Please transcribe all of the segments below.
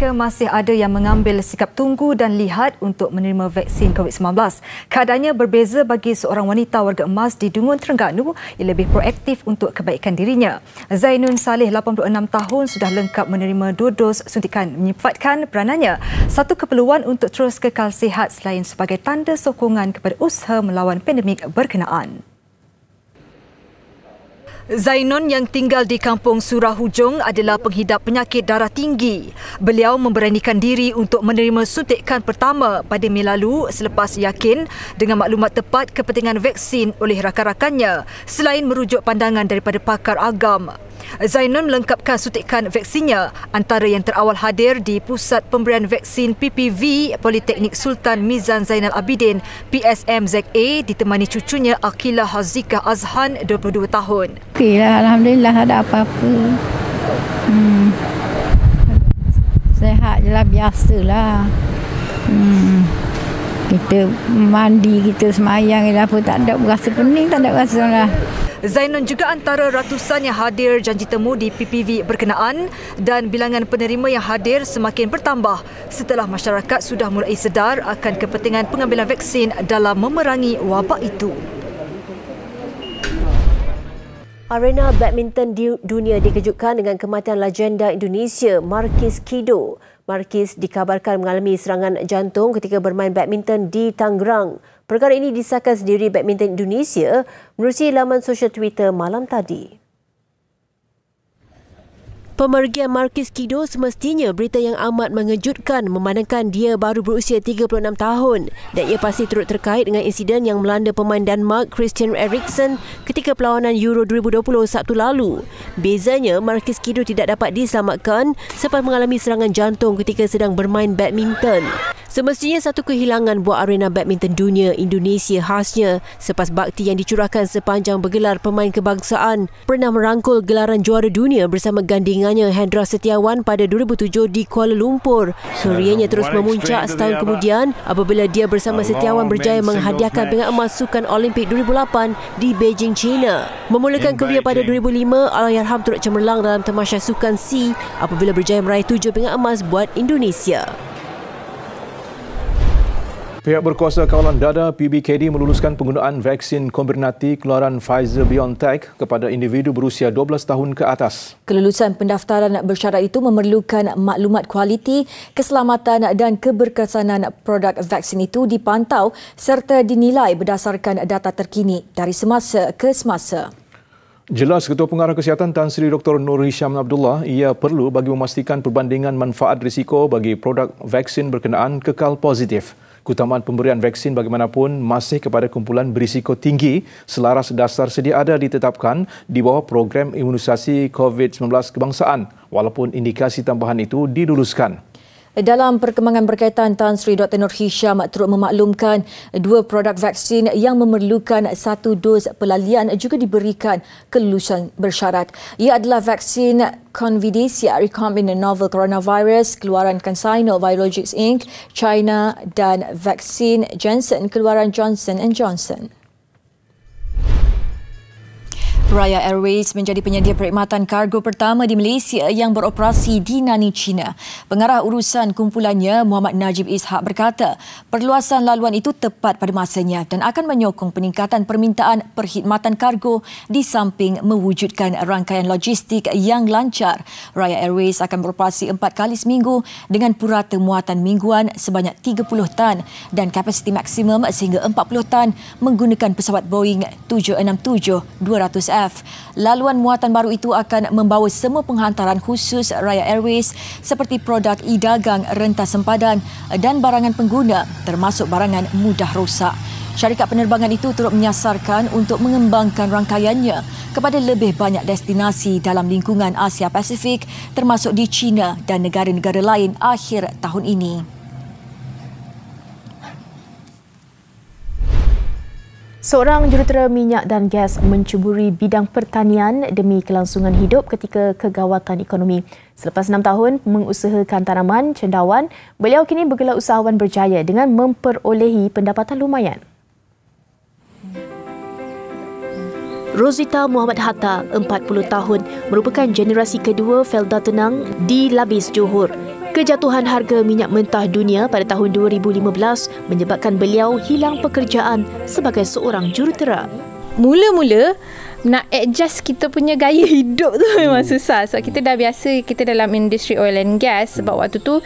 Amerika masih ada yang mengambil sikap tunggu dan lihat untuk menerima vaksin COVID-19. Keadaannya berbeza bagi seorang wanita warga emas di Dungun, Terengganu yang lebih proaktif untuk kebaikan dirinya. Zainun Saleh, 86 tahun, sudah lengkap menerima 2 dos suntikan, menyifatkan peranannya satu keperluan untuk terus kekal sihat selain sebagai tanda sokongan kepada usaha melawan pandemik berkenaan. Zainun yang tinggal di Kampung Surah Hujung adalah penghidap penyakit darah tinggi. Beliau memberanikan diri untuk menerima suntikan pertama pada Mei lalu selepas yakin dengan maklumat tepat kepentingan vaksin oleh rakan-rakannya selain merujuk pandangan daripada pakar agam. Zainun melengkapkan suntikan vaksinnya antara yang terawal hadir di Pusat Pemberian Vaksin PPV Politeknik Sultan Mizan Zainal Abidin PSMZA ditemani cucunya Aqilah Hazikah Azhan 22 tahun. Okeylah, alhamdulillah tak ada apa-apa. Sehat je lah, biasalah. Kita mandi, kita semayang, apa tak ada rasa pening, tak ada rasa lah. Zainun juga antara ratusan yang hadir janji temu di PPV berkenaan dan bilangan penerima yang hadir semakin bertambah setelah masyarakat sudah mulai sedar akan kepentingan pengambilan vaksin dalam memerangi wabak itu. Arena badminton dunia dikejutkan dengan kematian legenda Indonesia Markis Kido. Markis dikabarkan mengalami serangan jantung ketika bermain badminton di Tangerang. Perkara ini disahkan sendiri Badminton Indonesia menerusi laman sosial Twitter malam tadi. Pemergian Markis Kido semestinya berita yang amat mengejutkan memandangkan dia baru berusia 36 tahun dan ia pasti turut terkait dengan insiden yang melanda pemain Denmark Christian Eriksen ketika perlawanan Euro 2020 Sabtu lalu. Bezanya, Markis Kido tidak dapat diselamatkan selepas mengalami serangan jantung ketika sedang bermain badminton. Semestinya satu kehilangan buat arena badminton dunia Indonesia khasnya selepas bakti yang dicurahkan sepanjang bergelar pemain kebangsaan pernah merangkul gelaran juara dunia bersama gandingannya Hendra Setiawan pada 2007 di Kuala Lumpur. Kariernya terus memuncak setahun kemudian apabila dia bersama Setiawan berjaya menghadiahkan pingat emas Sukan Olimpik 2008 di Beijing, China. Memulakan karier pada 2005, Allahyarham turut cemerlang dalam Tamasya Sukan C apabila berjaya meraih 7 pingat emas buat Indonesia. Pihak berkuasa kawalan dada PBKD meluluskan penggunaan vaksin Comirnaty keluaran Pfizer-BioNTech kepada individu berusia 12 tahun ke atas. Kelulusan pendaftaran bersyarat itu memerlukan maklumat kualiti, keselamatan dan keberkesanan produk vaksin itu dipantau serta dinilai berdasarkan data terkini dari semasa ke semasa. Jelas Ketua Pengarah Kesihatan Tan Sri Dr. Nur Hisham Abdullah, ia perlu bagi memastikan perbandingan manfaat risiko bagi produk vaksin berkenaan kekal positif. Keutamaan pemberian vaksin bagaimanapun masih kepada kumpulan berisiko tinggi selaras dasar sedia ada ditetapkan di bawah program imunisasi COVID-19 kebangsaan walaupun indikasi tambahan itu diluluskan. Dalam perkembangan berkaitan, Tan Sri Dr. Nur Hisham turut memaklumkan 2 produk vaksin yang memerlukan 1 dos pelalian juga diberikan kelulusan bersyarat. Ia adalah vaksin Convidecia Recombinant Novel Coronavirus keluaran CanSino Biologics Inc. China dan vaksin Janssen keluaran Johnson & Johnson. Raya Airways menjadi penyedia perkhidmatan kargo pertama di Malaysia yang beroperasi di Nanning, China. Pengarah urusan kumpulannya, Muhammad Najib Ishak berkata, perluasan laluan itu tepat pada masanya dan akan menyokong peningkatan permintaan perkhidmatan kargo di samping mewujudkan rangkaian logistik yang lancar. Raya Airways akan beroperasi 4 kali seminggu dengan purata muatan mingguan sebanyak 30 tan dan kapasiti maksimum sehingga 40 tan menggunakan pesawat Boeing 767-200F. Laluan muatan baru itu akan membawa semua penghantaran khusus Raya Airways seperti produk e-dagang rentas sempadan dan barangan pengguna termasuk barangan mudah rosak. Syarikat penerbangan itu turut menyasarkan untuk mengembangkan rangkaiannya kepada lebih banyak destinasi dalam lingkungan Asia Pasifik termasuk di China dan negara-negara lain akhir tahun ini. Seorang jurutera minyak dan gas mencuburi bidang pertanian demi kelangsungan hidup ketika kegawatan ekonomi. Selepas 6 tahun mengusahakan tanaman cendawan, beliau kini bergelar usahawan berjaya dengan memperolehi pendapatan lumayan. Rosita Muhammad Hatta, 40 tahun, merupakan generasi kedua felda tenang di Labis Johor. Kejatuhan harga minyak mentah dunia pada tahun 2015 menyebabkan beliau hilang pekerjaan sebagai seorang jurutera. Mula-mula nak adjust kita punya gaya hidup tu memang susah. Sebab kita dah biasa, kita dalam industri oil and gas. Sebab waktu tu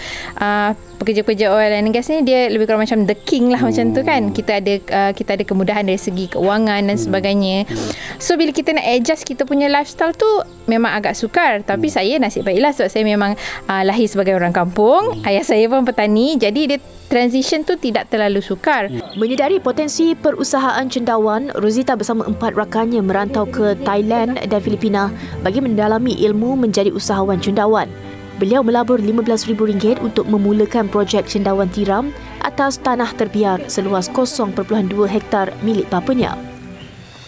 pekerja-pekerja oil and gas ni dia lebih kurang macam the king lah macam tu kan. Kita ada kemudahan dari segi keuangan dan sebagainya. So bila kita nak adjust kita punya lifestyle tu memang agak sukar. Tapi saya nasib baiklah sebab saya memang lahir sebagai orang kampung. Ayah saya pun petani. Jadi dia transition tu tidak terlalu sukar. Menyedari potensi perusahaan cendawan, Rosita bersama 4 rakannya merantau ke Thailand dan Filipina bagi mendalami ilmu menjadi usahawan cendawan. Beliau melabur RM15,000 untuk memulakan projek cendawan tiram atas tanah terbiar seluas 0.2 hektar milik bapanya.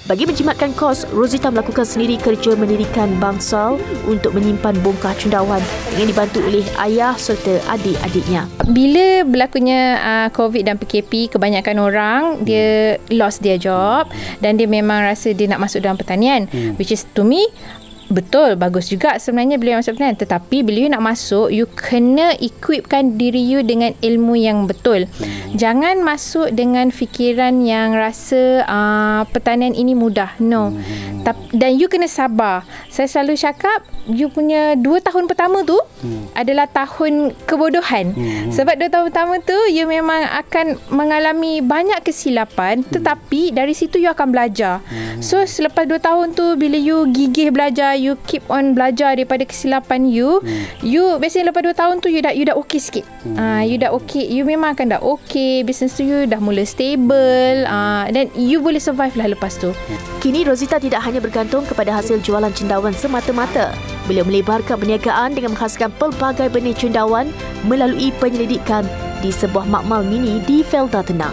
Bagi menjimatkan kos, Rosita melakukan sendiri kerja mendirikan bangsal untuk menyimpan bongkah cendawan dengan dibantu oleh ayah serta adik-adiknya. Bila berlakunya COVID dan PKP, kebanyakan orang dia lost their job dan dia memang rasa dia nak masuk dalam pertanian, which is to me betul, bagus juga sebenarnya bila masuk pertanian. Tetapi bila you nak masuk, you kena equipkan diri you dengan ilmu yang betul. Jangan masuk dengan fikiran yang rasa pertanian ini mudah. No. Dan you kena sabar. Saya selalu cakap, you punya 2 tahun pertama tu adalah tahun kebodohan. Sebab 2 tahun pertama tu, you memang akan mengalami banyak kesilapan, tetapi dari situ you akan belajar. So, selepas 2 tahun tu, bila you gigih belajar, you keep on belajar daripada kesilapan you, you biasanya lepas 2 tahun tu, you dah okey sikit. You dah okey, you memang akan dah okey, business tu you dah mula stable, dan you boleh survive lah lepas tu. Kini Rosita tidak hanya bergantung kepada hasil jualan cendawan semata-mata. Beliau melebarkan perniagaan dengan menghasilkan pelbagai benih cendawan melalui penyelidikan di sebuah makmal mini di Felda Tenang.